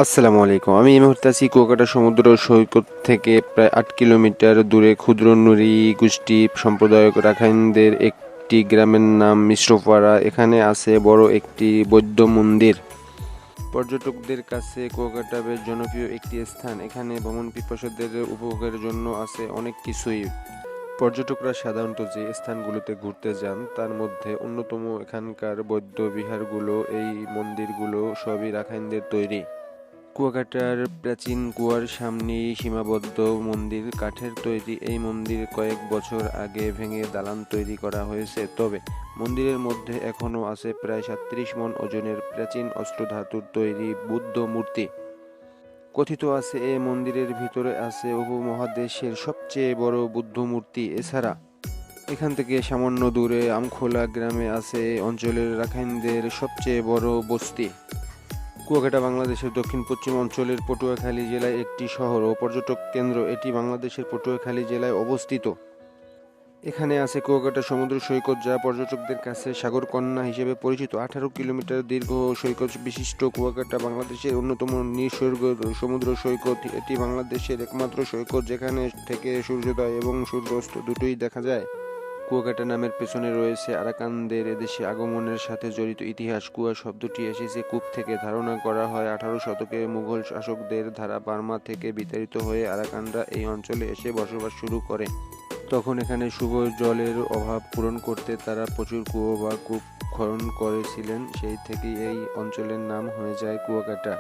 আসসালামু আলাইকুম। আমি এই মুহূর্তে আছি কুয়াকাটা সমুদ্র সৈকত থেকে প্রায় ৮ কিলোমিটার দূরে ক্ষুদ্র নুড়ি গোষ্ঠী সম্প্রদায়ক রাখাইনদের একটি গ্রামের নাম মিশ্রপাড়া। এখানে আছে বড় একটি বৌদ্ধ মন্দির। পর্যটকদের কাছে কুয়াকাটা বেশ জনপ্রিয় একটি স্থান। এখানে ভ্রমণ পিপাসুদের উপভোগের জন্য আছে অনেক কিছুই। পর্যটকরা সাধারণত যে স্থানগুলোতে ঘুরতে যান তার মধ্যে অন্যতম এখানকার বৌদ্ধ বিহারগুলো, এই মন্দিরগুলো সবই রাখাইনদের তৈরি। কুয়াকাটার প্রাচীন কুয়ার সামনে সীমাবদ্ধ মন্দির কাঠের তৈরি। এই মন্দির কয়েক বছর আগে ভেঙে দালান তৈরি করা হয়েছে। তবে মন্দিরের মধ্যে এখনও আছে প্রায় ৩৭ মণ ওজনের প্রাচীন অষ্টধাতুর তৈরি বুদ্ধ মূর্তি। কথিত আছে এই মন্দিরের ভিতরে আছে উপমহাদেশের সবচেয়ে বড় বুদ্ধ মূর্তি। এছাড়া এখান থেকে সামান্য দূরে আমখোলা গ্রামে আছে এই অঞ্চলের রাখাইনদের সবচেয়ে বড় বস্তি। কুয়াকাটা বাংলাদেশের দক্ষিণ পশ্চিম অঞ্চলের পটুয়াখালী জেলায় একটি শহর ও পর্যটক কেন্দ্র। এটি বাংলাদেশের পটুয়াখালী জেলায় অবস্থিত। এখানে আছে কুয়াকাটা সমুদ্র সৈকত, যা পর্যটকদের কাছে সাগরকন্যা হিসেবে পরিচিত। ১৮ কিলোমিটার দীর্ঘ সৈকত বিশিষ্ট কুয়াকাটা বাংলাদেশের অন্যতম নিসর্গ সমুদ্র সৈকত। এটি বাংলাদেশের একমাত্র সৈকত যেখানে থেকে সূর্যোদয় এবং সূর্যাস্ত দুটোই দেখা যায়। কুয়াকাটা নামের পেছনে রয়েছে আরাকানদের এদেশে আগমনের সাথে জড়িত ইতিহাস। কুয়া শব্দটি এসেছে কূপ থেকে। ধারণা করা হয় ১৮ শতকে মুঘল শাসকদের দ্বারা বার্মা থেকে বিতাড়িত হয়ে আরাকানরা এই অঞ্চলে এসে বসবাস শুরু করে। তখন এখানে শুভ জলের অভাব পূরণ করতে তারা প্রচুর কুয়ো বা কূপ খনন করেছিলেন। সেই থেকেই এই অঞ্চলের নাম হয়ে যায় কুয়াকাটা।